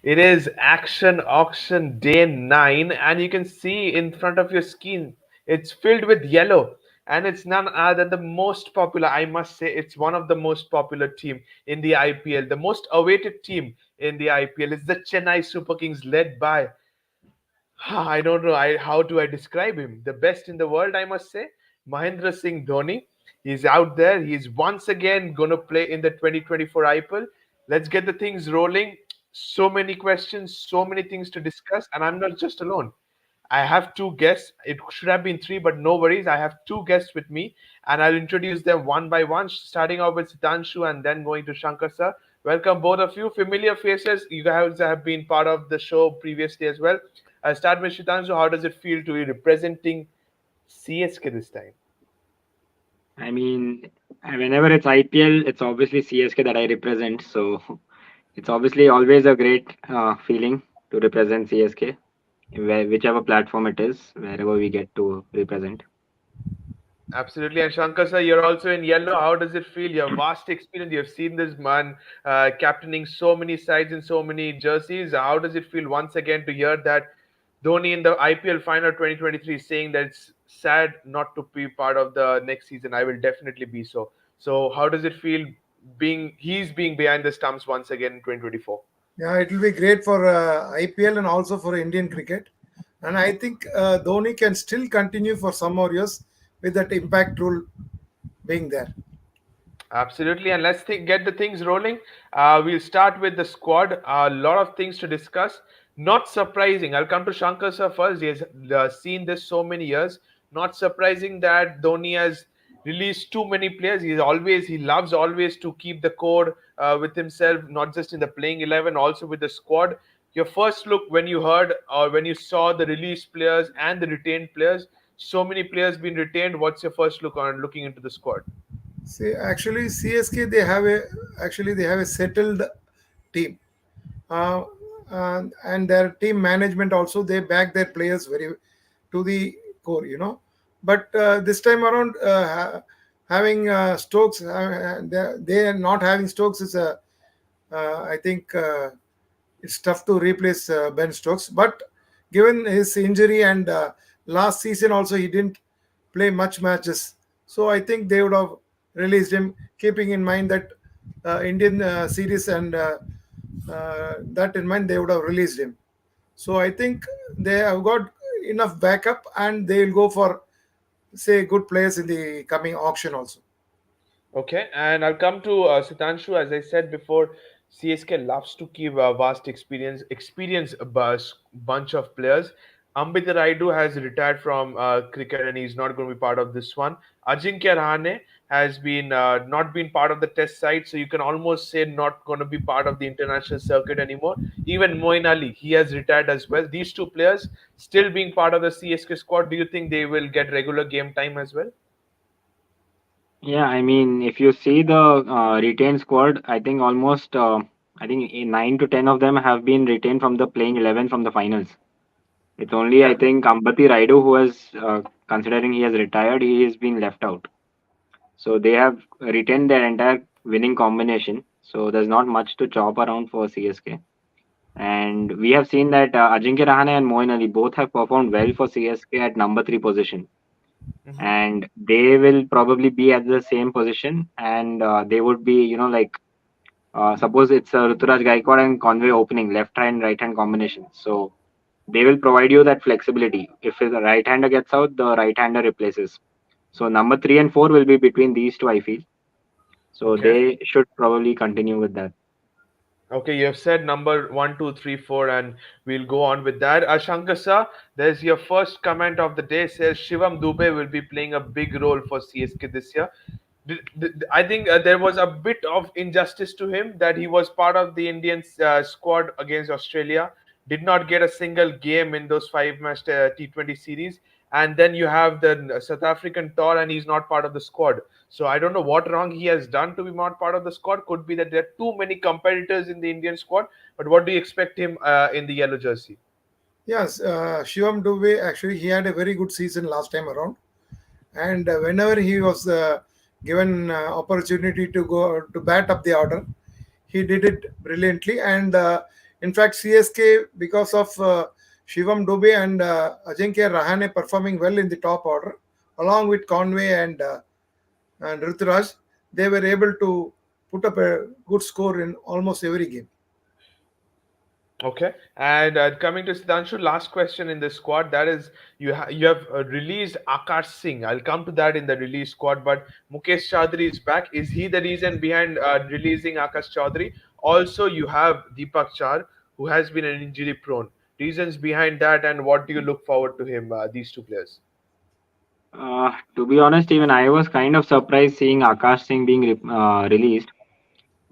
It is Action Auction Day 9, and you can see in front of your screen it's filled with yellow. And it's none other than the most popular, I must say, it's one of the most popular team in the IPL, the most awaited team in the IPL. It's the Chennai Super Kings led by I don't know how do I describe him. The best in the world, I must say. Mahendra Singh Dhoni. He's out there. He's once again going to play in the 2024 IPL. Let's get the things rolling. So many questions, so many things to discuss, and I'm not just alone. I have two guests. It should have been three, but no worries. I have two guests with me, and I'll introduce them one by one, starting out with Sitanshu and then going to Shankar sir. Welcome, both of you. Familiar faces. You guys have been part of the show previously as well. I'll start with Sitanshu. How does it feel to be representing CSK this time? I mean, whenever it's IPL, it's obviously CSK that I represent. So it's obviously always a great feeling to represent CSK, whichever platform it is, wherever we get to represent. Absolutely. And Shankar sir, you're also in yellow. How does it feel? Your vast experience. You've seen this man captaining so many sides in so many jerseys. How does it feel once again to hear that Dhoni in the IPL final 2023 saying that it's sad not to be part of the next season? I will definitely be so. So how does it feel being he's being behind the stumps once again in 2024? Yeah, it will be great for IPL and also for Indian cricket. And I think Dhoni can still continue for some more years with that impact rule being there. Absolutely, and let's get the things rolling. We'll start with the squad. A lot of things to discuss. Not surprising. I'll come to Shankar sir first. He has seen this so many years. Not surprising that Dhoni has released too many players. He loves always to keep the core with himself, not just in the playing 11, also with the squad. Your first look when you heard or when you saw the released players and the retained players, so many players being retained. What's your first look on looking into the squad? See, actually, CSK they have a settled team, uh, and their team management also they back their players very to the core, But this time around, having Stokes, they are not having Stokes is a I think it's tough to replace Ben Stokes. But given his injury and last season also he didn't play much matches, so I think they would have released him, keeping in mind that Indian series and that in mind they would have released him. So I think they have got enough backup and they will go for say good players in the coming auction also. Okay, and I'll come to Sitanshu. As I said before, CSK loves to keep a vast experience bunch of players. Ambit Raidu has retired from cricket and he's not going to be part of this one. Ajinkya Rahane has been not been part of the test side, so you can almost say not going to be part of the international circuit anymore. Even Moin Ali, he has retired as well. These two players still being part of the CSK squad. Do you think they will get regular game time as well? Yeah, I mean, if you see the retained squad, I think almost, I think 9 to 10 of them have been retained from the playing 11 from the finals. It's only, I Yeah. think, Ambati Raidu who has, considering he has retired, he has been left out. So they have retained their entire winning combination. So there's not much to chop around for CSK. And we have seen that Ajinkya Rahane and Moin Ali both have performed well for CSK at number 3 position. Hmm. And they will probably be at the same position. And they would be, like, suppose it's Ruturaj Gaikwad and Conway opening left hand, right hand combination. So they will provide you that flexibility. If the right hander gets out, the right hander replaces. So number 3 and 4 will be between these two, I feel. So Okay. they should probably continue with that. Okay, you have said number one, two, three, four, and we'll go on with that. Shankar sir, there's your first comment of the day says Shivam Dubey will be playing a big role for CSK this year. I think there was a bit of injustice to him that he was part of the Indian squad against Australia, did not get a single game in those five-match T20 series, and then you have the South African tour, and he's not part of the squad. So I don't know what wrong he has done to be not part of the squad. Could be that there are too many competitors in the Indian squad. But what do you expect him in the yellow jersey? Yes, Shivam Dubey actually he had a very good season last time around, and whenever he was given opportunity to go to bat up the order, he did it brilliantly. And In fact, CSK, because of Shivam Dubey and Ajinkya Rahane performing well in the top order, along with Conway and Ruturaj, they were able to put up a good score in almost every game. Okay, and coming to Sitanshu, last question in this squad. That is, you have released Akash Singh. I'll come to that in the release squad. But Mukesh Chaudhary is back. Is he the reason behind releasing Akash Chaudhary? Also, you have Deepak Char, who has been an injury prone. Reasons behind that, and what do you look forward to him? These two players. To be honest, even I was kind of surprised seeing Akash Singh being released,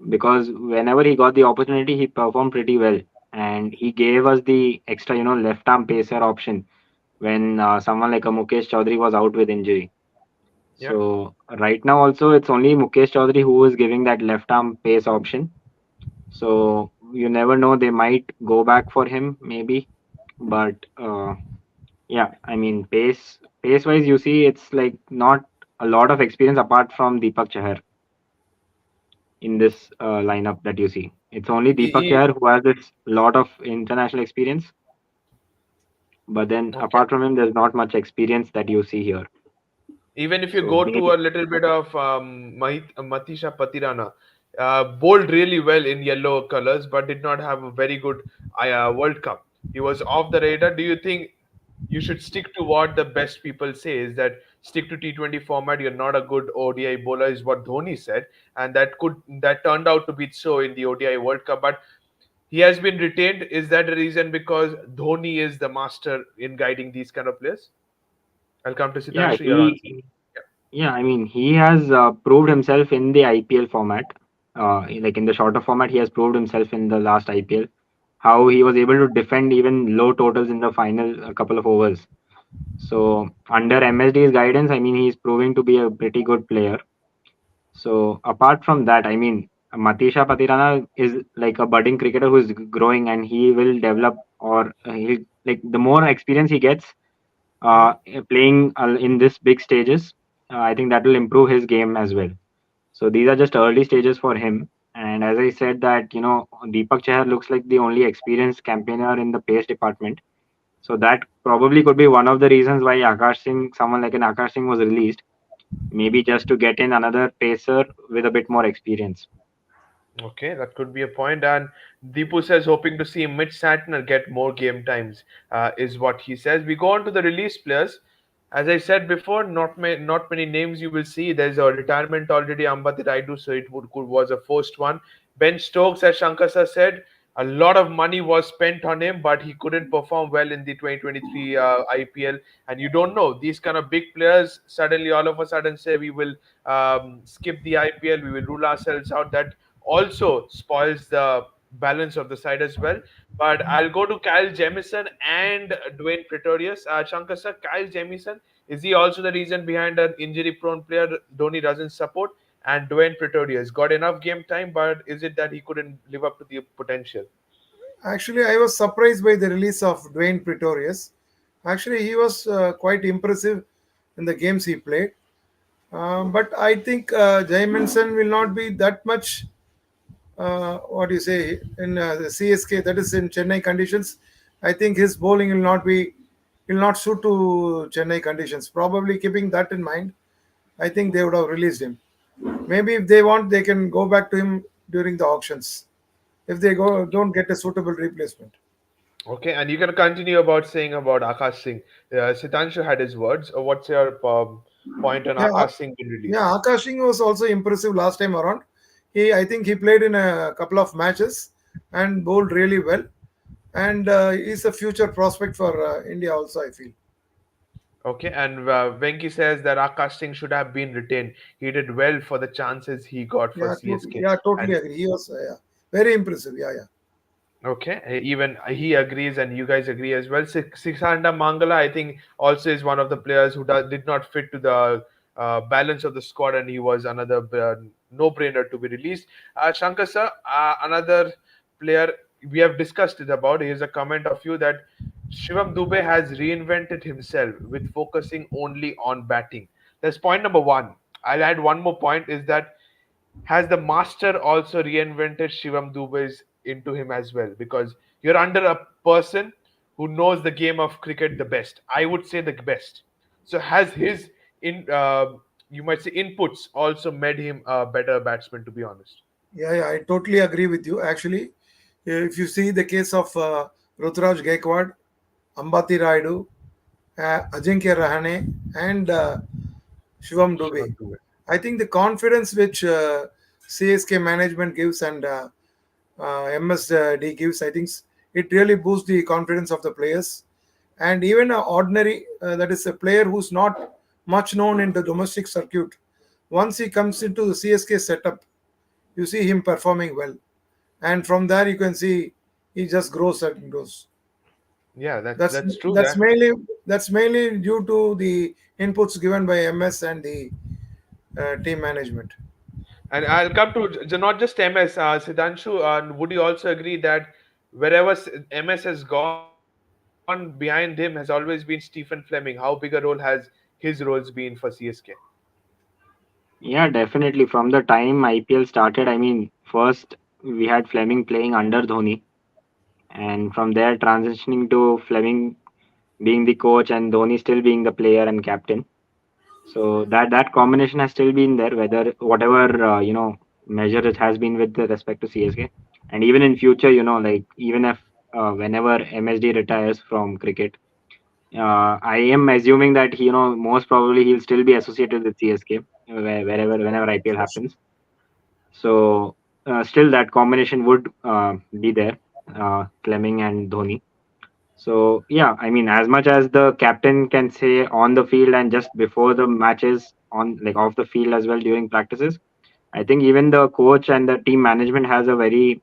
because whenever he got the opportunity, he performed pretty well, and he gave us the extra, left arm pacer option when someone like a Mukesh Chaudhary was out with injury. Yeah. So right now also it's only Mukesh Chaudhary who is giving that left arm pace option. So you never know, they might go back for him maybe. But yeah, I mean pace wise, you see, it's like not a lot of experience apart from Deepak Chahar in this lineup that you see. It's only Deepak E- Chahar who has this lot of international experience, but then okay. apart from him, there's not much experience that you see here. Even if you So go to maybe a little bit of Matisha Patirana, bowled really well in yellow colors, but did not have a very good World Cup. He was off the radar. Do you think you should stick to what the best people say, is that stick to T20 format? You're not a good ODI bowler, is what Dhoni said, and that turned out to be so in the ODI World Cup. But he has been retained. Is that a reason because Dhoni is the master in guiding these kind of players? I'll come to yeah, Sitanshu, your answer. yeah, I mean, he has proved himself in the IPL format. Like in the shorter format, he has proved himself in the last IPL. How he was able to defend even low totals in the final couple of overs. So under MSD's guidance, I mean, he's proving to be a pretty good player. So apart from that, I mean, Matisha Patirana is like a budding cricketer who is growing, and he will develop, or he like the more experience he gets Mhm. playing in this big stages, I think that will improve his game as well. So these are just early stages for him. And as I said that, Deepak Chahar looks like the only experienced campaigner in the pace department. So that probably could be one of the reasons why Akash Singh, someone like an Akash Singh was released, maybe just to get in another pacer with a bit more experience. Okay, that could be a point. And Deepu says hoping to see Mitch Santner get more game times, is what he says. We go on to the release players. As I said before, not many names you will see. There's a retirement already, Ambati Raidu, so was a first one. Ben Stokes, as Shankar sir said, a lot of money was spent on him, but he couldn't perform well in the 2023 IPL. And you don't know, these kind of big players suddenly all of a sudden say we will skip the IPL, we will rule ourselves out. That also spoils the balance of the side as well. But I'll go to Kyle Jamieson and Dwayne Pretorius. Shankar sir, Kyle Jamieson, is he also the reason behind an injury-prone player Dhoni doesn't support? And Dwayne Pretorius got enough game time, but is it that he couldn't live up to the potential? Actually, I was surprised by the release of Dwayne Pretorius. Actually, he was quite impressive in the games he played. But I think Jaiminson will not be that much, what do you say, in the CSK, that is in Chennai conditions. I think his bowling will not suit to Chennai conditions. Probably keeping that in mind, I think they would have released him. Maybe if they want, they can go back to him during the auctions if they don't get a suitable replacement. Okay, and you can continue about saying about Akash Singh. Sitanshu had his words. What's your point on Yeah, Akash Singh being released? yeah. Akash Singh was also impressive last time around. I think he played in a couple of matches and bowled really well. And he's a future prospect for India also, I feel. Okay, and Venki says that Akash Singh should have been retained. He did well for the chances he got for CSK. Yeah, totally And agree. He was yeah, very impressive. Yeah, yeah. okay, even he agrees, and you guys agree as well. Sixanda Mangala, I think, also is one of the players who did not fit to the balance of the squad, and he was another no-brainer to be released. Shankar sir, another player we have discussed it about. Here's a comment of you that Shivam Dubey has reinvented himself with focusing only on batting. That's point number one. I'll add one more point: is that has the master also reinvented Shivam Dubey's into him as well, because you're under a person who knows the game of cricket the best. I would say the best. So has his in you might say inputs also made him a better batsman, to be honest. Yeah, yeah, I totally agree with you. Actually, if you see the case of Ruturaj Gaikwad, Ambati Raidu, Ajinkya Rahane, and Shivam Dubey, Sure, do it. I think the confidence which CSK management gives and MSD gives, I think it really boosts the confidence of the players. And even an ordinary, that is a player who's not much known in the domestic circuit, once he comes into the CSK setup, you see him performing well. And from there, you can see he just grows and grows. Yeah, That's that's true. that's That mainly that's mainly due to the inputs given by MS and the team management. And I'll come to not just MS, Siddhanshu. Would you also agree that wherever MS has gone, behind him has always been Stephen Fleming? How big a role has his roles been for CSK? Yeah, definitely. From the time IPL started, I mean, first we had Fleming playing under Dhoni, and from there transitioning to Fleming being the coach and Dhoni still being the player and captain. So that combination has still been there, whether whatever measure it has been with the respect to CSK, and even in future, like even if whenever MSD retires from cricket, I am assuming that most probably he'll still be associated with CSK wherever whenever IPL happens. So still that combination would be there, Fleming and Dhoni. So yeah, I mean, as much as the captain can say on the field and just before the matches on like off the field as well during practices, I think even the coach and the team management has a very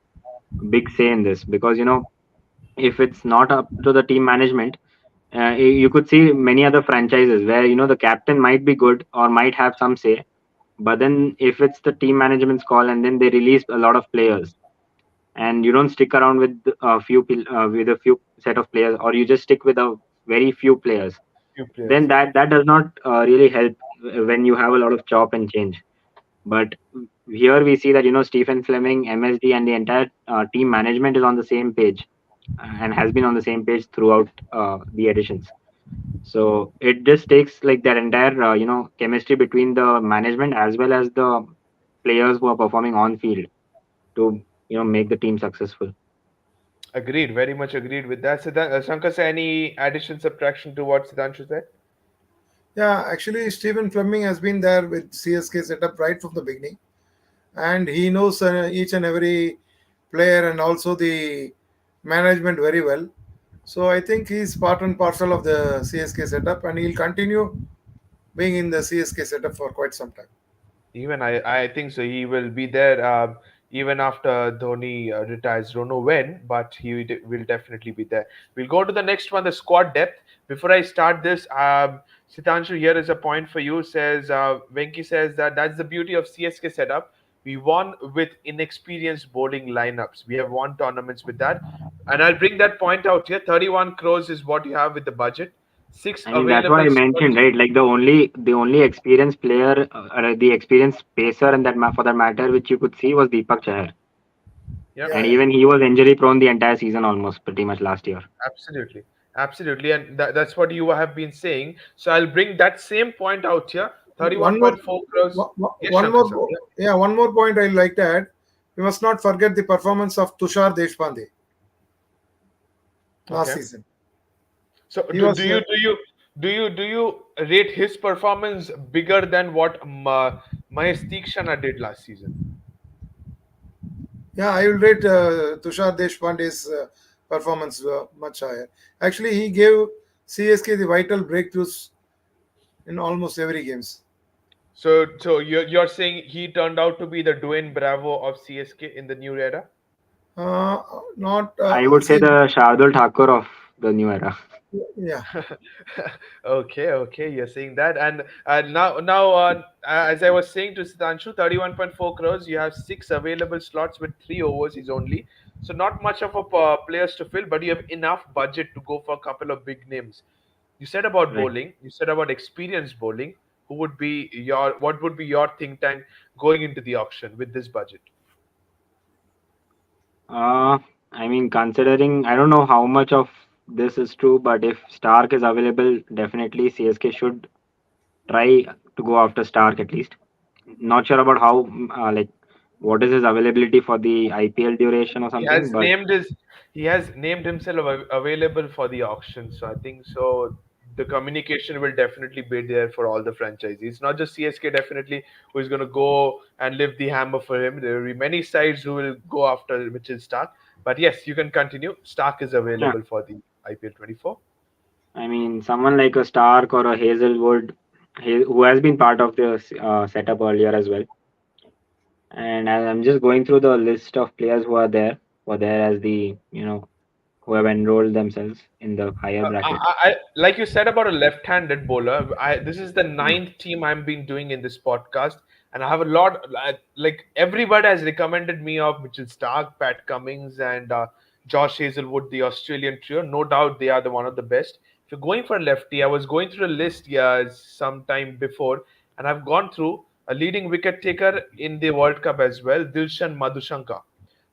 big say in this because if it's not up to the team management, you could see many other franchises where the captain might be good or might have some say, but then if it's the team management's call and then they release a lot of players and you don't stick around with with a few set of players or you just stick with a very few players, Few then players, yeah. that does not really help when you have a lot of chop and change. But here we see that Stephen Fleming, MSD, and the entire team management is on the same page and has been on the same page throughout the editions. So it just takes like that entire chemistry between the management as well as the players who are performing on field to make the team successful. Agreed, very much agreed with that. Shankar, say any addition, subtraction to what Siddhanshu said? Yeah, actually, Stephen Fleming has been there with CSK setup right from the beginning, and he knows each and every player and also the management very well. So I think he's part and parcel of the CSK setup, and he'll continue being in the CSK setup for quite some time. Even I think so. He will be there even after Dhoni retires. Don't know when, but will definitely be there. We'll go to the next one, the squad depth. Before I start this, Sitanshu, here is a point for you. Says Venki says that that's the beauty of CSK setup. We won with inexperienced bowling lineups. We have won tournaments with that, and I'll bring that point out here. 31 crores is what you have with the budget. Six I mean, that's what available I mentioned, slots. right? Like the only experienced player, or the experienced pacer, and for that matter, which you could see was Deepak Chahar, Yep. Yeah, and yeah. even he was injury prone the entire season almost, pretty much last year. Absolutely, absolutely, and that's what you have been saying. So I'll bring that same point out here. One more, 31.4 crores. Yes, one Shankar more, sir. Yeah. yeah, one more point I'd like to add. We must not forget the performance of Tushar Deshpande last Okay. season. So He was, do you rate his performance bigger than what Mahesh Tikshana did last season? yeah, I will rate Tushar Deshpande's performance much higher. Actually, he gave CSK the vital breakthroughs in almost every games. So you're saying he turned out to be the Dwayne Bravo of CSK in the new era? Not I would say see, the Shardul Thakur of the new era. yeah. Okay, you're saying that, and now, as I was saying to Sitanshu, 31.4 crores. You have six available slots with 3 overs only, so not much of a players to fill, but you have enough budget to go for a couple of big names. You said about Right. bowling. You said about experienced bowling. Who would be your What would be your think tank going into the auction with this budget? Uh, I mean, considering I don't know how much of this is true, but if Stark is available, definitely CSK should try to go after Stark at least. Not sure about how, like, what is his availability for the IPL duration or He something, has but named his he has named himself available for the auction. So I think so. The communication will definitely be there for all the franchisees, not just CSK. Definitely, who is going to go and lift the hammer for him. There will be many sides who will go after Mitchell Stark. But yes, you can continue. Stark is yeah, available for the IPL 24. I mean, someone like a Stark or a Hazelwood, who has been part of the setup earlier as well. And I'm just going through the list of players who are there as the who have enrolled themselves in the higher bracket. Like you said about a left-handed bowler, this is the ninth team I'm been doing in this podcast, and I have a lot. Like everybody has recommended me of Mitchell Stark, Pat Cummins, and Josh Hazelwood, the Australian trio. No doubt they are the one of the best. If you're going for a lefty, I was going through the list some time before, and I've gone through a leading wicket taker in the World Cup as well, Dilshan Madhushanka.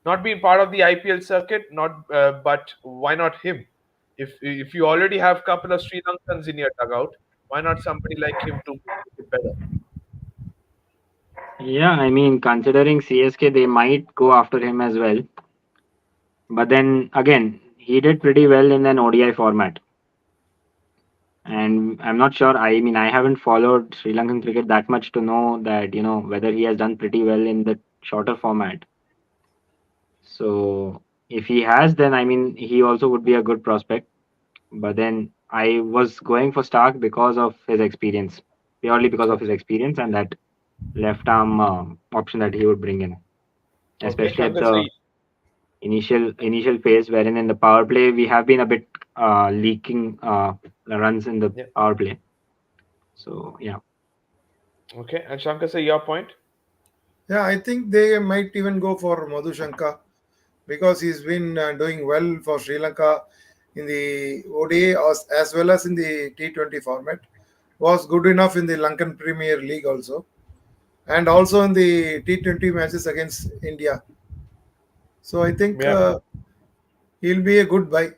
Not being part of the IPL circuit, not but why not him? If you already have a couple of Sri Lankans in your dugout, why not somebody like him to make it better? Yeah, I mean, considering CSK, they might go after him as well. But then again, he did pretty well in an ODI format. And I'm not sure. I mean, I haven't followed Sri Lankan cricket that much to know that, whether he has done pretty well in the shorter format. So if he has, then I mean, he also would be a good prospect. But then I was going for Stark because of his experience, purely because of his Okay, experience and that left arm option that he would bring in, okay, especially at Shankar. So the initial phase, wherein in the power play we have been a bit leaking runs in the yeah, power play. So yeah, okay, and Shankar, say your point. Yeah, I think they might even go for Madhushanka because he's been doing well for Sri Lanka in the ODI as well as in the T20 format. Was good enough in the Lankan Premier League also, and also in the T20 matches against India. So I think Yeah. he'll be a good buy.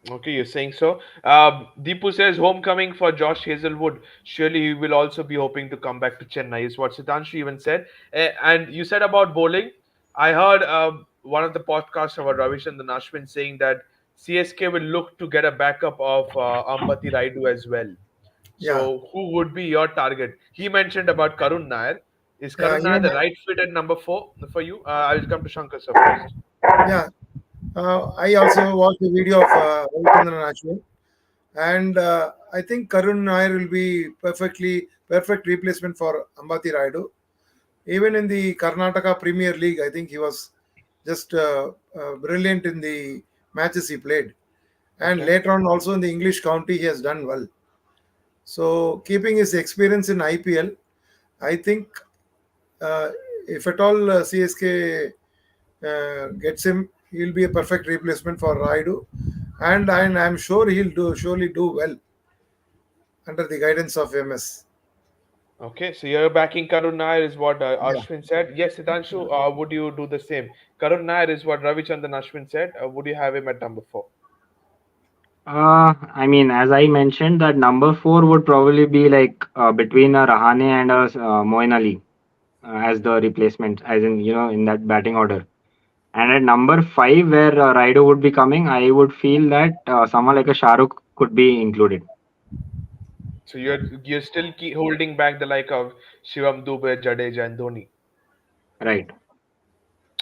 Okay, you're saying so. Deepu says homecoming for Josh Hazelwood. Surely he will also be hoping to come back to Chennai, is what Sitanshu even said. And you said about bowling. I heard one of the podcasts about Ravichandran Ashwin saying that CSK will look to get a backup of Ambati Raidu as well. Yeah, So who would be your target? He mentioned about Karun Nair. Is yeah, Karun Nair even the right fit at number four for you? I'll come to Shankar sir first. yeah. I also watched the video of Ravichandran Ashwin, and I think Karun Nair will be perfect replacement for Ambati Raidu. Even in the Karnataka Premier League, I think he was just brilliant in the matches he played. And Okay. later on, also in the English county, he has done well. So, keeping his experience in IPL, I think uh, if at all CSK gets him, he'll be a perfect replacement for Raidu, and I'm sure he'll surely do well under the guidance of MS. Okay, so you're backing Karun Nair is what Yeah. Ashwin said. Yes, Sitanshu, would you do the same? Karun Nair is what Ravichandran Ashwin said. Would you have him at number four? I mean, as I mentioned, that number four would probably be like between a Rahane and a Moeen Ali as the replacement, as in in that batting order. And at number five, where Raido would be coming, I would feel that someone like a Shahrukh could be included. So you're still holding back the like of Shivam Dube, Jadeja, and Dhoni. Right.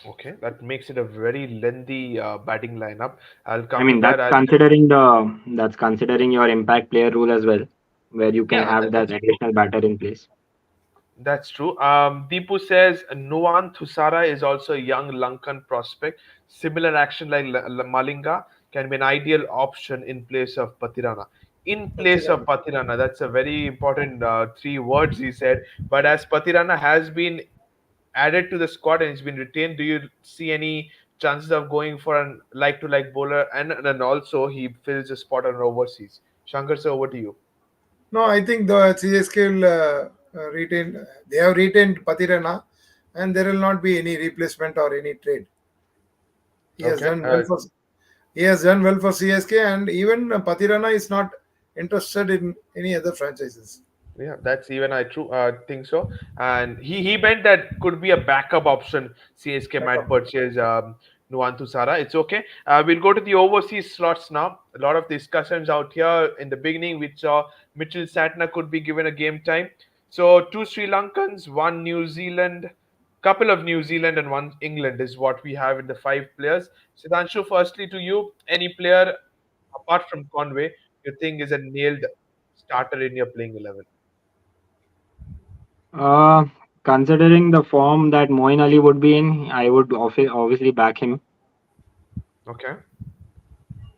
Okay, that makes it a very lengthy batting lineup. I'll I come to mean, that. that's considering your impact player rule as well, where you can Yeah, have that that's true. additional batter in place. That's true. Deepu says Nuwan Thusara is also a young Lankan prospect. Similar action like Malinga can be an ideal option in place of Patirana. In place of Patirana, that's a very important three words he said. But as Patirana has been added to the squad and he's been retained, do you see any chances of going for an like to like bowler? And also he fills a spot on overseas. Shankar, sir, over to you. No, I think the CSK will retain. They have retained Patirana, and there will not be any replacement or any trade. He has Okay. done well for he has done well for CSK, and even Patirana is not interested in any other franchises. Yeah, that's even I true think so. And he meant that could be a backup option. CSK might Backup. purchase Nuantu Sara. It's okay. We'll go to the overseas slots now. A lot of discussions out here. In the beginning, we saw Mitchell Santner could be given a game time. So two Sri Lankans, one New Zealand, couple of New Zealand and one England is what we have in the five players. Siddhanshu, firstly to you, any player apart from Conway you think is a nailed starter in your playing 11? Uh, Considering the form that Moeen Ali would be in, I would obviously back him. Okay.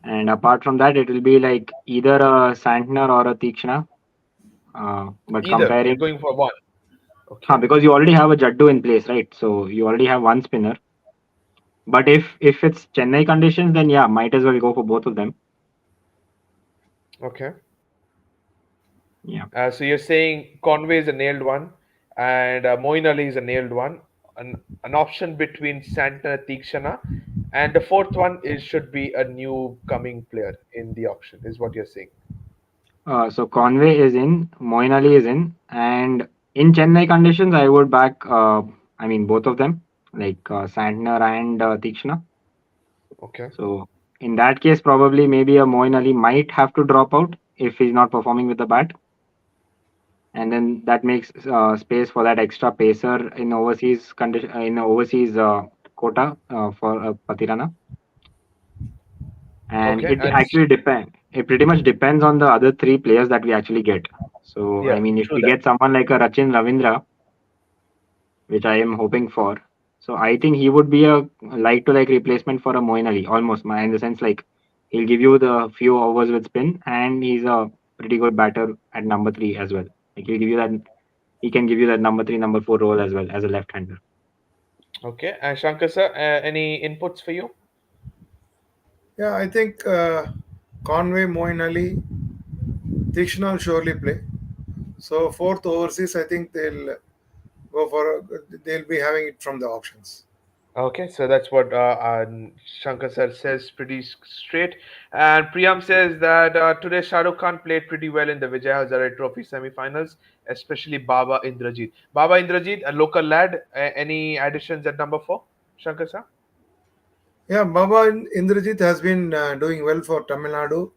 And apart from that, it will be like either a Santner or a Tikshna. But Either you're comparing, going for one. Okay. because you already have a Jaddu in place, right? So you already have one spinner. But if it's Chennai conditions, then yeah, might as well go for both of them. Okay. Yeah. So you're saying Conway is a nailed one, and Moin Ali is a nailed one. An option between Santana Tikshana, and the fourth one is should be a new coming player in the option. Is what you're saying. So Conway is in, Moeen Ali is in, and in Chennai conditions, I would back. I mean, both of them, like Santner and Tikshna. Okay. So in that case, probably maybe a Moeen Ali might have to drop out if he's not performing with the bat, and then that makes space for that extra pacer in overseas condition in overseas quota for Patirana. And Okay. it And actually depend. It pretty much depends on the other three players that we actually get. So I yeah, mean, if true we that. get someone like a Rachin Ravindra, which I am hoping for, so I think he would be a like to like replacement for a Moeen Ali, almost. In the sense like he'll give you the few overs with spin, and he's a pretty good batter at number three as well. Like he'll give you that. He can give you that number three, number four role as well as a left hander. Okay. And Shankar sir, any inputs for you? Yeah, I think Conway, Moin Ali, Tikshna will surely play. So fourth overseas, I think go for they'll be having it from the auctions. Okay, so that's what Shankar sir says pretty straight. And Priyam says that today Shah Rukh Khan played pretty well in the Vijay Hazare Trophy semi-finals, especially Baba Indrajit. Baba Indrajit, a local lad. Any additions at number four, Shankar sir? Yeah, Baba Indrajit has been doing well for Tamil Nadu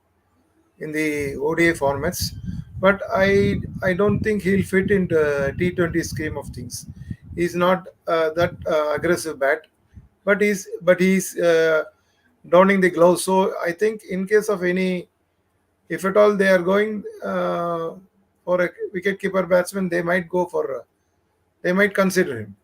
in the ODI formats, but I don't think he'll fit into T20 scheme of things. He's not that aggressive bat, but he's donning the gloves. So I think in case of any, if at all they are going for a wicket keeper batsman, they might consider him.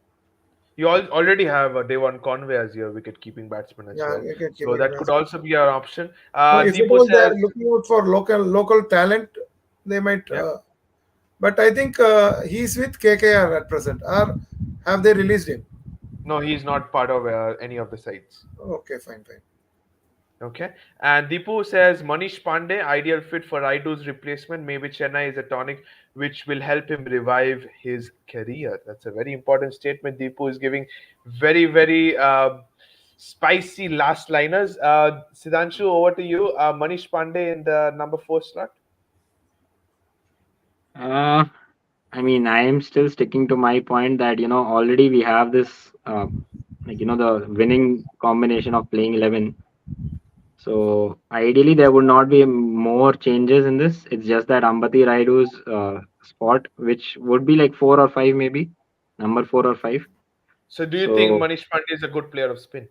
You already have Devon Conway as your wicket-keeping batsman as Yeah, well, wicket so keeping that could batsman. also be an option. No, if at Deepu all they are says, looking out for local talent, they might. yeah, But I think he's with KKR at present. Or have they released him? no, he's not part of any of the sites. Okay, fine, fine. Okay. And Deepu says Manish Pandey, ideal fit for Raidu's replacement. Maybe Chennai is a tonic which will help him revive his career. That's a very important statement. Deepu is giving very, very spicy last liners. Siddhanshu, over to you. Manish Pandey in the number four slot. Uh, I mean, I am still sticking to my point that already we have this the winning combination of playing 11. So ideally, there would not be more changes in this. It's just that Ambati Raidu's spot, which would be like four or five, maybe number four or five. So, do you think So, Manish Pandey is a good player of spin?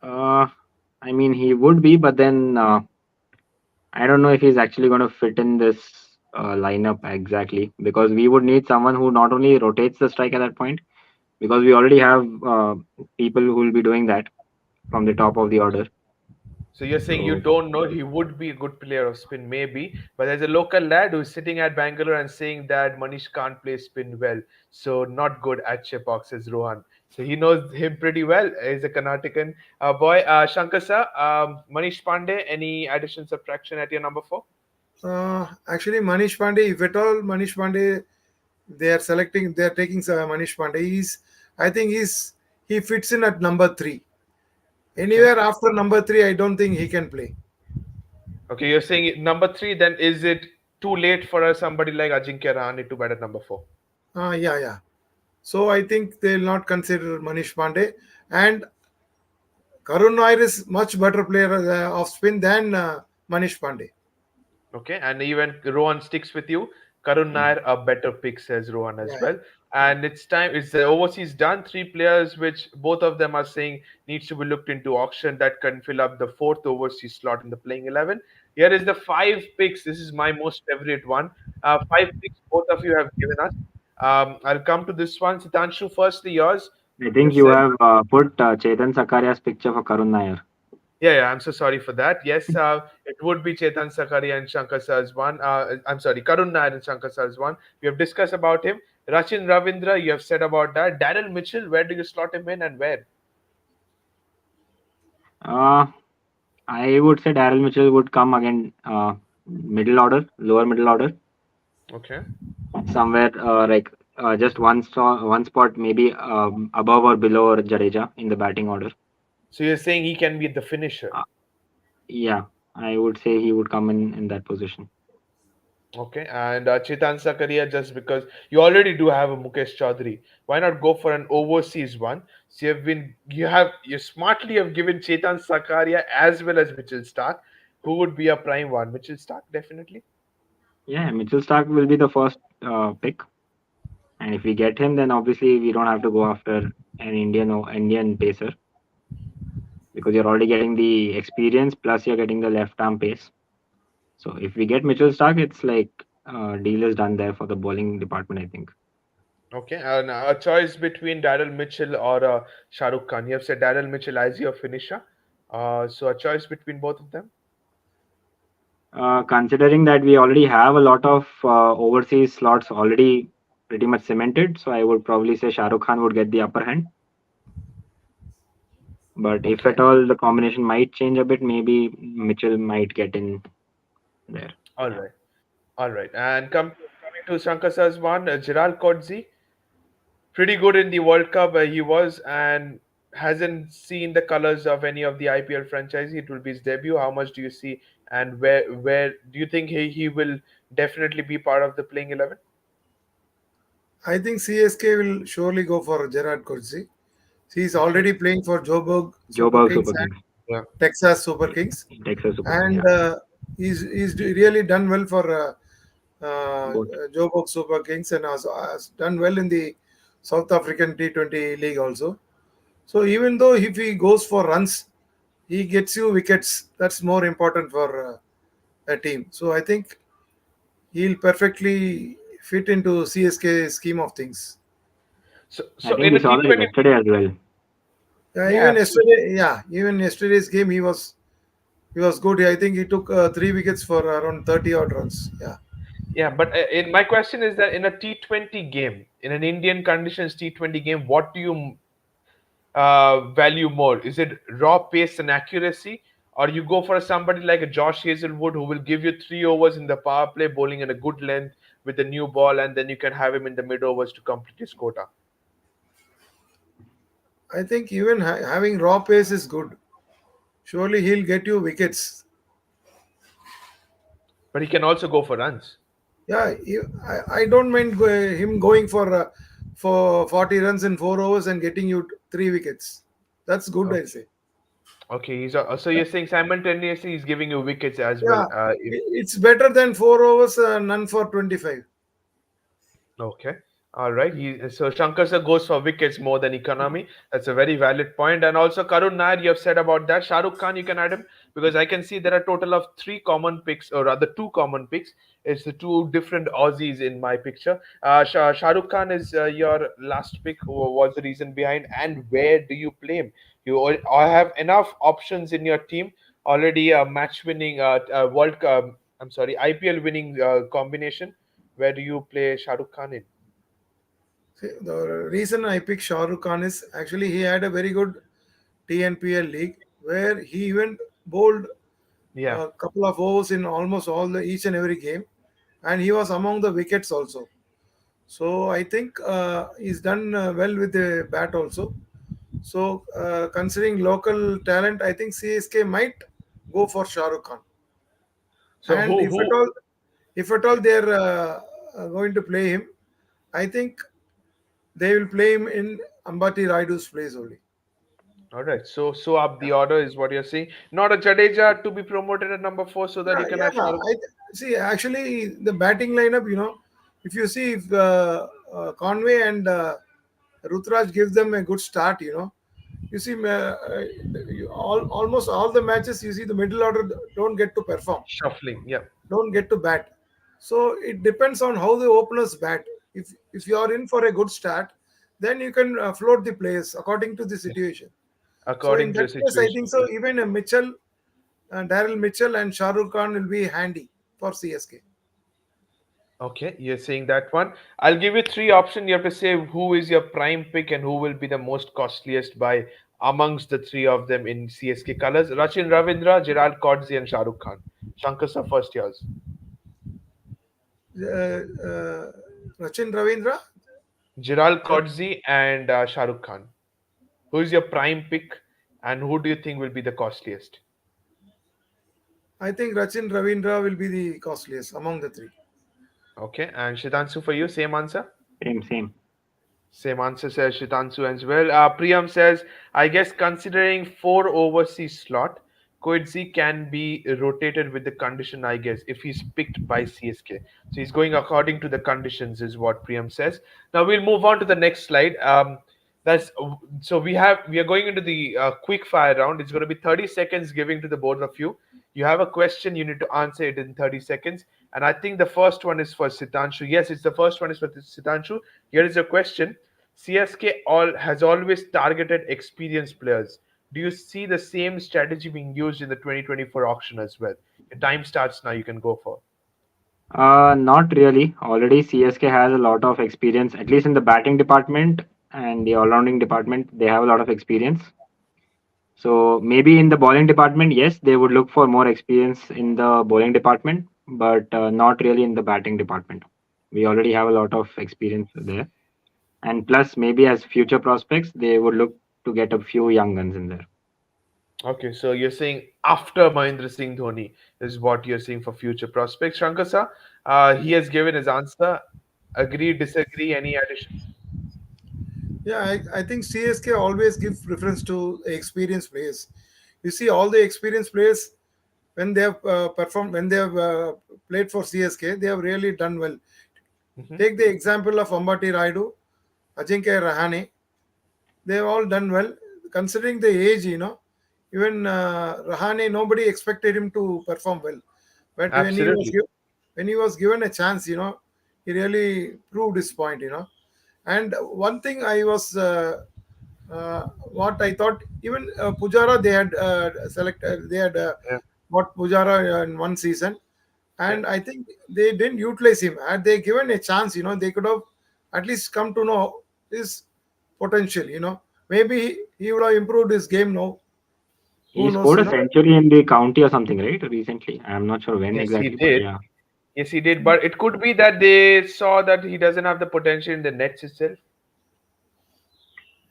uh, I mean, he would be, but then I don't know if he's actually going to fit in this lineup exactly because we would need someone who not only rotates the strike at that point, because we already have people who will be doing that from the top of the order. So you're saying you So, don't know he would be a good player of spin, maybe, but there's a local lad who's sitting at Bangalore and saying that Manish can't play spin well, so not good at Chepauk, says Rohan. So he knows him pretty well. He's a Karnataka boy. Shankar sir, Manish Pandey, any addition, subtraction at your number four? Actually, Manish Pandey, if at all Manish Pandey they are selecting. They are taking Manish Pandey. I think he fits in at number three. Okay. Anywhere after number three, I don't think he can play. Okay, you're saying number three. Then is it too late for somebody like Ajinkya Rahane to bat at number four? Yeah, yeah. So I think they'll not consider Manish Pandey. And Karun Nair is much better player of spin than Manish Pandey. Okay, and even Rohan sticks with you. Karun Nair a better pick, says Rohan as Yeah, well. And it's time. It's the overseas done. Three players, which both of them are saying needs to be looked into auction that can fill up the fourth overseas slot in the playing 11. Here is the five picks. This is my most favorite one. Five picks both of you have given us. I'll come to this one. Sitanshu, firstly yours. I You think you said. have put Chetan Sakaria's picture for Karun Nair. Yeah, I'm so sorry for that. Yes, it would be Chetan Sakaria and Shankar Sar's one. I'm sorry, Karun Nair and Shankar Sar's one. We have discussed about him. Rachin Ravindra, you have said about that. Daryl Mitchell, where do you slot him in and where? Uh, I would say Daryl Mitchell would come again, middle order, lower middle order, Okay. somewhere just one spot, maybe above or below Jadeja in the batting order. So you're saying he can be the finisher. Uh, yeah, I would say he would come in that position. Okay. And Chetan Sakaria, just because you already do have a Mukesh Chaudhary, why not go for an overseas one? So you smartly have given Chetan Sakaria as well as Mitchell Stark, who would be a prime one. Mitchell Stark, definitely. Yeah, Mitchell Stark will be the first pick, and if we get him, then obviously we don't have to go after an Indian or Indian pacer because you're already getting the experience plus you're getting the left arm pace. So if we get Mitchell Stark, it's like deal is done there for the bowling department, I think. Okay, and a choice between Daryl Mitchell or Shah Rukh Khan. You have said Daryl Mitchell as your finisher. So a choice between both of them. Considering that we already have a lot of overseas slots already pretty much cemented, so I would probably say Shah Rukh Khan would get the upper hand. But if Okay, at all the combination might change a bit, maybe Mitchell might get in there. all Yeah. right, all right. And coming to Shankar Sir's one, Gerald Kodzi, pretty good in the World Cup. He was and hasn't seen the colors of any of the IPL franchise. It will be his debut. How much do you see, and where do you think he will definitely be part of the playing 11? I think CSK will surely go for Gerard Kurzi. He's Okay. already playing for Joburg Super Joburg Kings Super and Kings, Yeah. Texas Super Kings, Texas Super Kings, and yeah, really done well for both. Joburg Super Kings and has done well in the South African T20 league also. So even though if he goes for runs, he gets you wickets. That's more important for a team. So I think he'll perfectly fit into CSK scheme of things. I So think in we a saw that T20, yesterday as well. yeah, absolutely. Even yesterday's game, he was good. I think he took three wickets for around 30 odd runs. Yeah, Yeah, but in my question is that in a T20 game, in an Indian conditions T20 game, what do you value more? Is it raw pace and accuracy, or you go for somebody like a Josh Hazelwood who will give you 3 overs in the power play, bowling in a good length with a new ball, and then you can have him in the mid overs to complete his quota. I think even having raw pace is good. Surely he'll get you wickets. But he can also go for runs. Yeah, I don't mind him going for 40 runs in 4 overs and getting you three wickets. That's good, I Okay. say. Okay. So you're saying simultaneously he's giving you wickets as well. Yeah, it's better than 4 overs, none for 25. Okay. All right. So Shankar sir goes for wickets more than economy. That's a very valid point. And also Karun Nair, you have said about that. Shah Rukh Khan, you can add him because I can see there are a total of three common picks, or rather two common picks. It's the two different Aussies in my picture. Shah Rukh Khan is your last pick. What's the reason behind, and where do you play him? You all have enough options in your team already. A match winning, I'm sorry, IPL winning combination. Where do you play Shah Rukh Khan in? See, the reason I picked Shah Rukh Khan is actually he had a very good TNPL league where he even bowled Yeah. a couple of overs in almost each and every game, and he was among the wickets also. So I think he's done well with the bat also. So considering local talent, I think CSK might go for Shah Rukh Khan. So And who who? if at all they're going to play him, I think they will play him in Ambati Raidu's place only. All right. So up the order is what you're saying. Not a Jadeja to be promoted at number 4 so that you can Yeah, have yeah. Shahrukh. See. Actually, the batting lineup, if you see if Conway and Rutraj give them a good start, you see, almost all the matches, you see the middle order don't get to perform, Shuffling. Yeah. don't get to bat. So it depends on how the openers bat. If you are in for a good start, then you can float the players according to the situation. So in According to that the case, I situation. think so. Even a Mitchell, Daryl Mitchell, and Shah Rukh Khan will be handy for CSK. Okay, you're saying that one. I'll give you three options. You have to say who is your prime pick and who will be the most costliest by amongst the three of them in CSK colors. Rachin Ravindra, Gerald Kodzi, and Shahrukh Khan. Shankar sir, first yours. Rachin Ravindra, Gerald Kodzi and Shahrukh Khan. Who is your prime pick and who do you think will be the costliest? I think Rachin Ravindra will be the costliest among the three. Okay, and Shitansu for you, same answer? Same. Same answer says Shitansu as well. Priyam says, I guess considering four overseas slot, Koitzi can be rotated with the condition, I guess, if he's picked by CSK. So he's going according to the conditions, is what Priyam says. Now we'll move on to the next slide. That's so we are going into the quick fire round. It's going to be 30 seconds giving to the both of you. You have a question, you need to answer it in 30 seconds. And I think the first one is for Sitanshu. Yes, it's the first one is for Sitanshu. Here is your question. CSK has always targeted experienced players. Do you see the same strategy being used in the 2024 auction as well? Your time starts now. You can go for. Not really. Already CSK has a lot of experience, at least in the batting department and the all-rounding department. They have a lot of experience. So maybe in the bowling department, yes, they would look for more experience in the bowling department, but not really in the batting department. We already have a lot of experience there. And plus, maybe as future prospects, they would look to get a few young guns in there. Okay, so you're saying after Mahendra Singh Dhoni is what you're saying for future prospects. Shankar sir, he has given his answer. Agree, disagree, any additions? Yeah, I think CSK always give preference to experienced players. You see, all the experienced players when they have performed, when they have played for CSK, they have really done well. Hmm. Take the example of Ambati Raidu, Ajinkya Rahane. They have all done well, considering the age. Even Rahane, nobody expected him to perform well, but Absolutely. when he was given a chance, he really proved his point. And one thing I was what I thought, even Pujara they had selected, they had Yeah, bought Pujara in one season, yeah. and I think they didn't utilize him. Had they given a chance, they could have at least come to know his potential. Maybe he would have improved his game now. He Who knows? scored a century in the county or something, right? Recently. I'm not sure when Yes, he exactly, but did. yeah. Yes, he did. But it could be that they saw that he doesn't have the potential in the nets itself.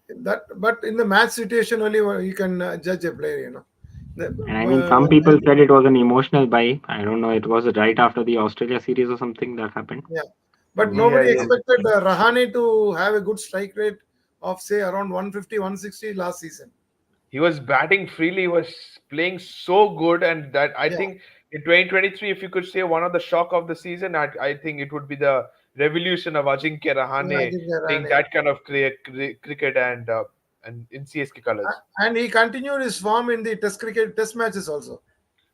That, but in the match situation only you can judge a player. And I mean, some people And said it was an emotional buy. I don't know. It was right after the Australia series or something that happened. yeah, but So Yeah, nobody yeah. expected Rahane to have a good strike rate of say around 150, 160 last season. He was batting freely. He was playing so good, and that I Yeah, think in 2023, if you could say one of the shock of the season, I think it would be the revolution of Ajinkya yeah, Rahane Ajinkya playing Rahane. that kind of cricket and in CSK colors. And he continued his form in the test matches also.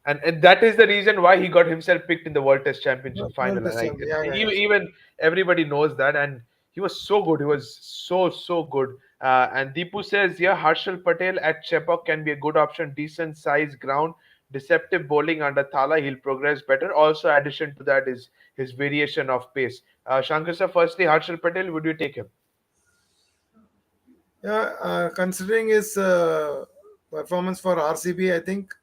And that is the reason why he got himself picked in the World Test Championship World final. And Test champion. Yeah, yeah, yeah. even everybody knows that. And he was so good. He was so good. And Deepu says, yeah, Harshal Patel at Chepauk can be a good option. Decent size ground, deceptive bowling under Thala. He'll progress better. Also, addition to that is his variation of pace. Shankar sir, firstly, Harshal Patel, would you take him? Yeah, considering his performance for RCB, I think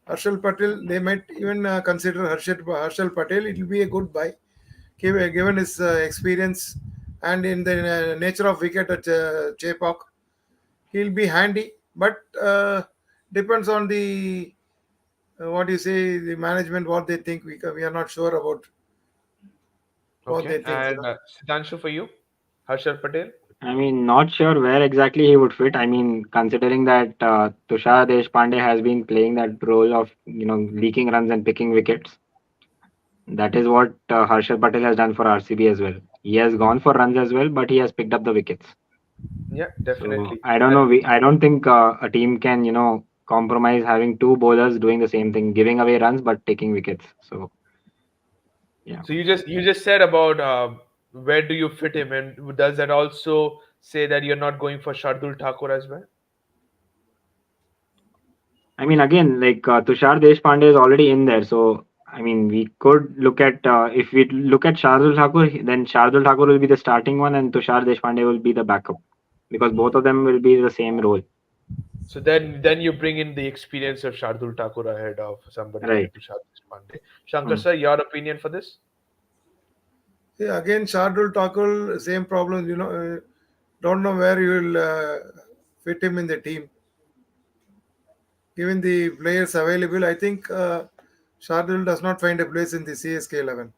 Harshal Patel, they might even consider Harshal Patel. It will be a good buy. given his experience and in the nature of wicket at Chepauk, he'll be handy. But depends on the what you say, the management, what they think. We are not sure about what Okay, they think. and Sitanshu for you, Harshal Patel. I mean, not sure where exactly he would fit. I mean, considering that Tushar Deshpande has been playing that role of leaking runs and picking wickets, that is what Harshal Patel has done for RCB as well. He has gone for runs as well, but he has picked up the wickets. Yeah, So definitely. I don't know. And I don't think a team can compromise having two bowlers doing the same thing, giving away runs but taking wickets. So yeah. so you just said about where do you fit him, and does that also say that you're not going for Shardul Thakur as well? I mean, again, like Tushar Deshpande is already in there, so I mean, we could look at if we look at Shardul Thakur, then Shardul Thakur will be the starting one, and Tushar Deshpande will be the backup because both of them will be the same role, So then you bring in the experience of Shardul Thakur ahead of somebody right? like Tushar Deshpande. Shankar Hmm. sir, your opinion for this? Yeah, again, Shardul Thakur, same problem. Don't know where you will fit him in the team. Given the players available, I think Shardul does not find a place in the CSK 11.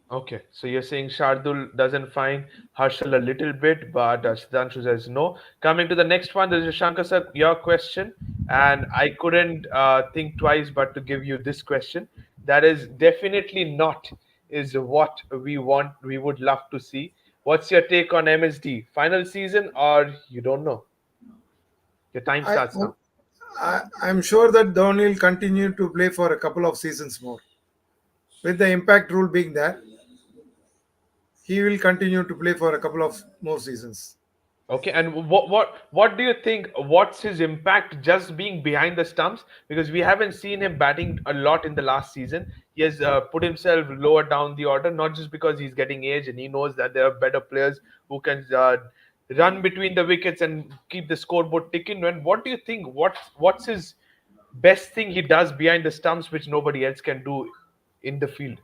Okay, so you're saying Shardul doesn't find Harshal a little bit, but Sudhanshu says no. Coming to the next one, this is Shankar sir, your question, and I couldn't think twice but to give you this question. That is definitely not is what we want. We would love to see. What's your take on MSD final season, or you don't know? Your time I, starts now. I'm sure that Dhoni will continue to play for a couple of seasons more. With the impact rule being there, he will continue to play for a couple of more seasons. Okay, and what do you think? What's his impact just being behind the stumps? Because we haven't seen him batting a lot in the last season. He has put himself lower down the order, not just because he's getting age and he knows that there are better players who can run between the wickets and keep the scoreboard ticking. And what do you think? What's his best thing he does behind the stumps, which nobody else can do in the field?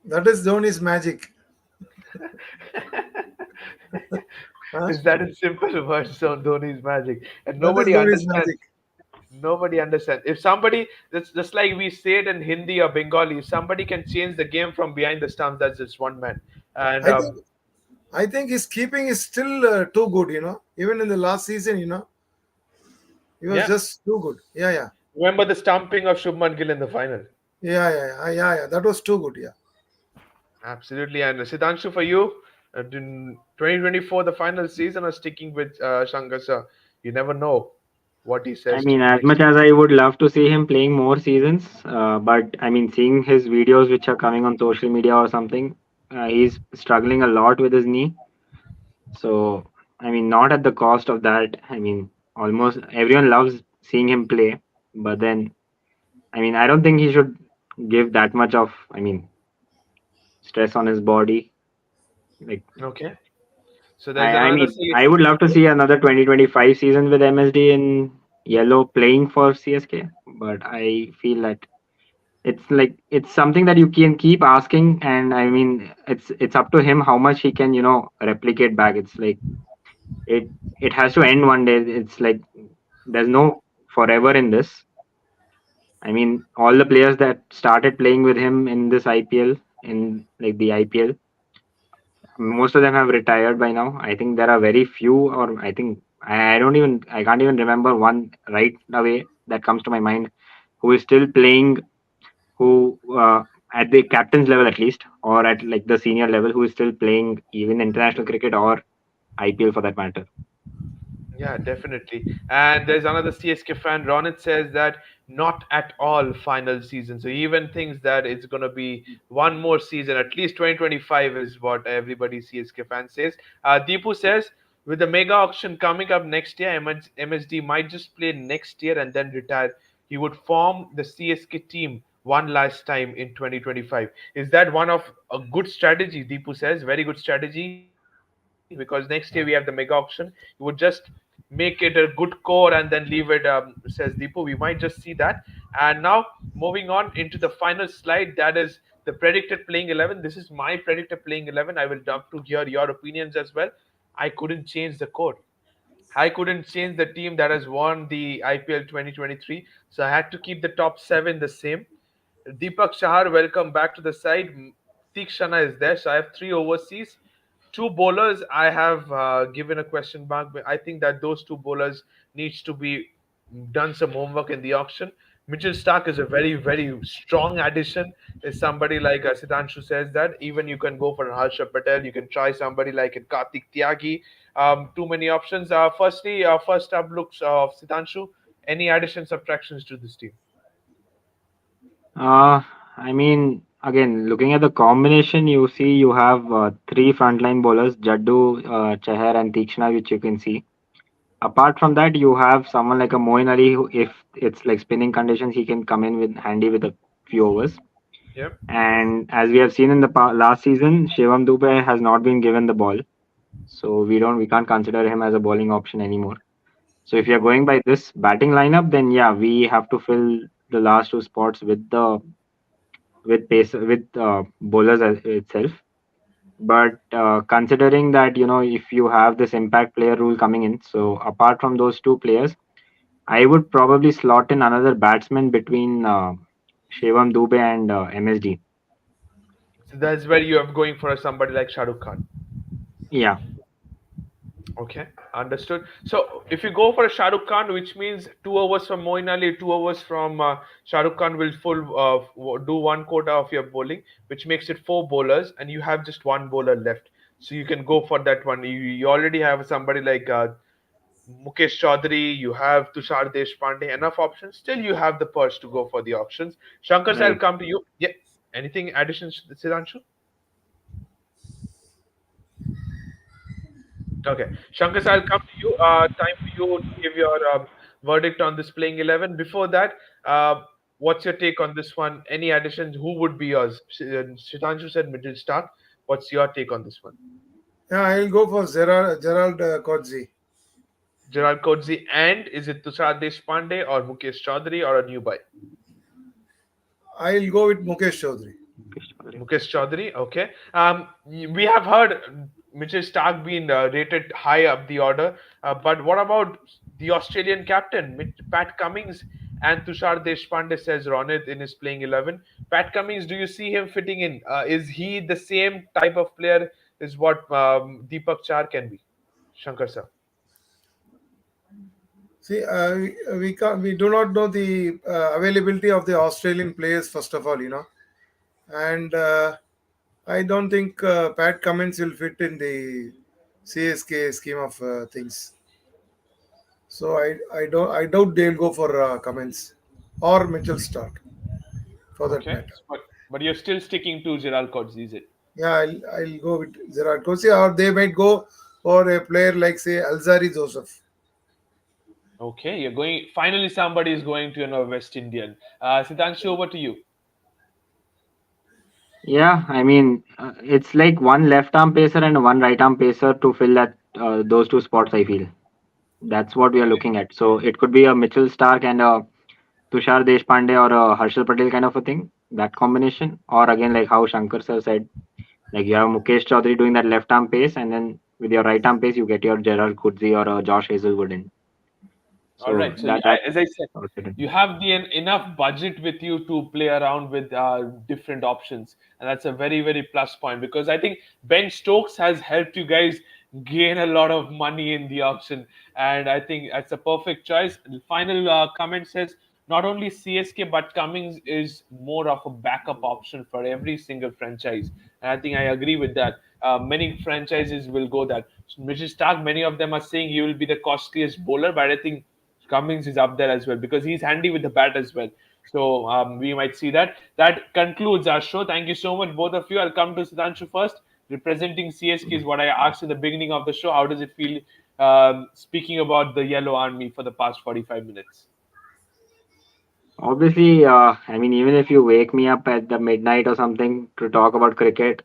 That is Dhoni's magic. Huh? Is that in simple words on Dhoni's magic? And That is nobody Dhoni's understands. magic. Nobody understands. If somebody, that's just like we say it in Hindi or Bengali, if somebody can change the game from behind the stumps, that's just one man. And I think I think his keeping is still too good. Even in the last season, he was yeah, just too good. Yeah, yeah, remember the stumping of Shubman Gill in the final? yeah. That was too good. Yeah. Absolutely. And Siddhanshu, for you, in 2024, the final season, or sticking with Shankar sir? You never know what he I says to mean, you as next. much as I would love to see him playing more seasons, but I mean, seeing his videos which are coming on social media or something, he's struggling a lot with his knee. So, I mean, not at the cost of that. I mean, almost everyone loves seeing him play, but then, I mean, I don't think he should give that much of, I mean, stress on his body. Like, Okay. So there's I another mean, CS. I would love to see another 2025 season with MSD in yellow playing for CSK, but I feel that it's something that you can keep asking, and I mean, it's up to him how much he can replicate back. It's like it it has to end one day. It's like there's no forever in this. I mean, all the players that started playing with him in this IPL, in like the IPL, most of them have retired by now. I think there are very few, or I think I can't even remember one right away that comes to my mind who is still playing, who at the captain's level at least, or at like the senior level, who is still playing even international cricket or IPL for that matter. Yeah, definitely. And there's another CSK fan, Ronit, says that not at all final season. So he even thinks that it's going to be one more season. At least 2025 is what everybody CSK fan says. Deepu says with the mega auction coming up next year, MSD might just play next year and then retire. He would form the CSK team one last time in 2025. Is that one of a good strategy? Deepu says very good strategy because next year we have the mega auction. You would just make it a good core and then leave it, says Deepu. We might just see that. And now moving on into the final slide, that is the predicted playing 11. This is my predicted playing 11. I will love to hear your opinions as well. I couldn't change the code. I couldn't change the team that has won the IPL 2023, so I had to keep the top seven the same. Deepak Chahar, welcome back to the side. Tikshana is there, so I have three overseas. Two bowlers, I have given a question mark. But I think that those two bowlers needs to be done some homework in the auction. Mitchell Stark is a very, very strong addition. Is somebody like Sitanshu says that even you can go for Harsha Patel, you can try somebody like Karthik Tyagi. Too many options. Firstly, first up looks of Sitanshu. Any additions, subtractions to this team? I mean, again, looking at the combination, you see you have three frontline bowlers, Jaddu, Chahar, and Tikshna, which you can see. Apart from that, you have someone like a Moin Ali, who, if it's like spinning conditions, he can come in with handy with a few overs. Yep. And as we have seen in the last season, Shivam Dube has not been given the ball, so we can't consider him as a bowling option anymore. So if you're going by this batting lineup, then yeah, we have to fill the last two spots with pace with bowlers itself. But considering that if you have this impact player rule coming in, so apart from those two players, I would probably slot in another batsman between Shivam Dube and MSD. So that's where you are going for somebody like Shah Rukh Khan. Yeah, Okay, understood. So if you go for a Shah Rukh Khan, which means 2 overs from Moin Ali, 2 overs from Shah Rukh Khan will do one quota of your bowling, which makes it four bowlers, and you have just one bowler left. So you can go for that one. You already have somebody like Mukesh Chaudhary, you have Tushar Deshpande, enough options. Still, you have the purse to go for the auctions. Shankar, I'll right. come to you. Yeah. Anything additions, Siddhanshu? Okay, Shankar, I'll come to you. Time for you to give your verdict on this playing 11. Before that, what's your take on this one? Any additions? Who would be yours? Shitanshu said middle start. What's your take on this one? Yeah, I'll go for Gerald Kodzi. Gerard Kodzi, and is it Tushar Deshpande or Mukesh Chaudhary or a new buy? I'll go with Mukesh Chaudhary. Mukesh Chaudhary, okay. We have heard Mitchell Stark being rated high up the order, but what about the Australian captain, Pat Cummins, and Tushar Deshpande, says Ronit in his playing 11. Pat Cummins, do you see him fitting in? Is he the same type of player as what Deepak Char can be? Shankar sir. See, we do not know the availability of the Australian players first of all, and I don't think Pat Cummins will fit in the CSK scheme of things. So I doubt they'll go for Cummins or Mitchell Stark for that Okay, matter. but you're still sticking to Gerald Kodzi, is it? Yeah, I'll go with Gerard Kosi, or they might go for a player like say Alzari Joseph. Okay, you're going. Finally, somebody is going to West Indian. Siddhanshu, over to you. Yeah, I mean, it's like one left arm pacer and one right arm pacer to fill that those two spots. I feel that's what we are looking at. So it could be a Mitchell Stark and a Tushar Deshpande or a Harshal Patel kind of a thing. That combination, or again like how Shankar sir said, like you have Mukesh Chaudhary doing that left arm pace, and then with your right arm pace, you get your Gerald Kudzi or a Josh Hazelwood in. All So right. So, that as I said, also done. you have the enough budget with you to play around with different options, and that's a very, very plus point because I think Ben Stokes has helped you guys gain a lot of money in the auction, and I think that's a perfect choice. The final comment says not only CSK but Cummings is more of a backup option for every single franchise, and I think I agree with that. Many franchises will go that. Mitchell Stark, many of them are saying he will be the costliest bowler, but I think Cummings is up there as well because he's handy with the bat as well. So we might see that. That concludes our show. Thank you so much, both of you. I'll come to Sitanshu first. Representing CSK is what I asked in the beginning of the show. How does it feel speaking about the Yellow Army for the past 45 minutes? Obviously, I mean, even if you wake me up at the midnight or something to talk about cricket,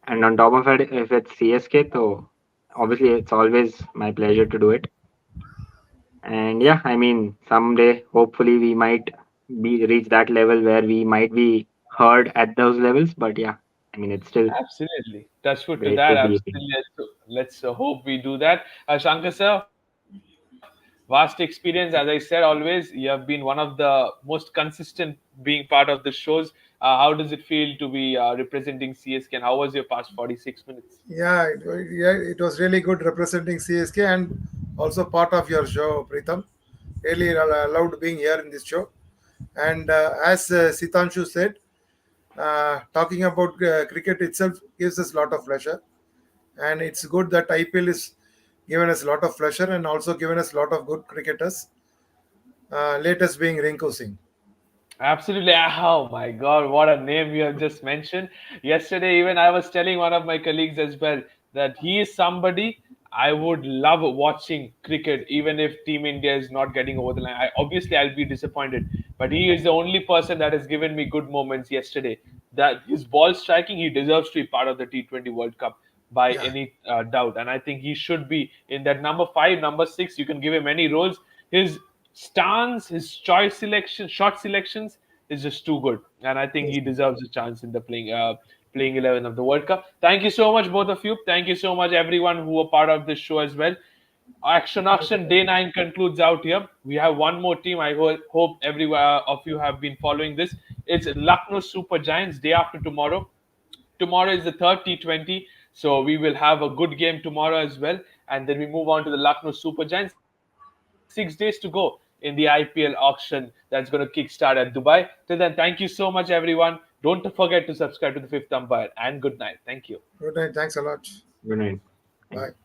and on top of it, if it's CSK, so obviously it's always my pleasure to do it. And yeah, I mean, someday hopefully we might be reach that level where we might be heard at those levels, but yeah, I mean it's still Absolutely. Touch wood to great that. to be here. Absolutely. Let's hope we do that. Shankar sir, vast experience. As I said, always, you have been one of the most consistent being part of the shows. How does it feel to be representing CSK, and how was your past 46 minutes? It was really good representing CSK and also part of your show, Pritham. Really loved being here in this show. And as Sitanshu said, talking about cricket itself gives us a lot of pleasure. And it's good that IPL is given us a lot of pleasure and also given us a lot of good cricketers. Latest being Rinku Singh. Absolutely. Oh my God, what a name you have just mentioned. Yesterday, even I was telling one of my colleagues as well that he is somebody I would love watching cricket, even if Team India is not getting over the line. Obviously, I'll be disappointed, but he is the only person that has given me good moments yesterday. That his ball striking, he deserves to be part of the T20 World Cup by Yeah, any doubt. And I think he should be in that number five, number six. You can give him any roles. His stance, his choice selection, shot selections is just too good, and I think yes, he deserves a chance in the playing 11 of the World Cup. Thank you so much, both of you. Thank you so much, everyone who were part of this show as well. Auction day 9 concludes out here. We have one more team. I hope every of you have been following this. It's Lucknow Super Giants day after tomorrow. Tomorrow is the third T20, so we will have a good game tomorrow as well. And then we move on to the Lucknow Super Giants. 6 days to go in the IPL auction that's going to kickstart at Dubai. Till then, thank you so much, everyone. Don't forget to subscribe to the Fifth Umpire, and good night. Thank you. good night. Thanks a lot. Good night. Thank you. Bye.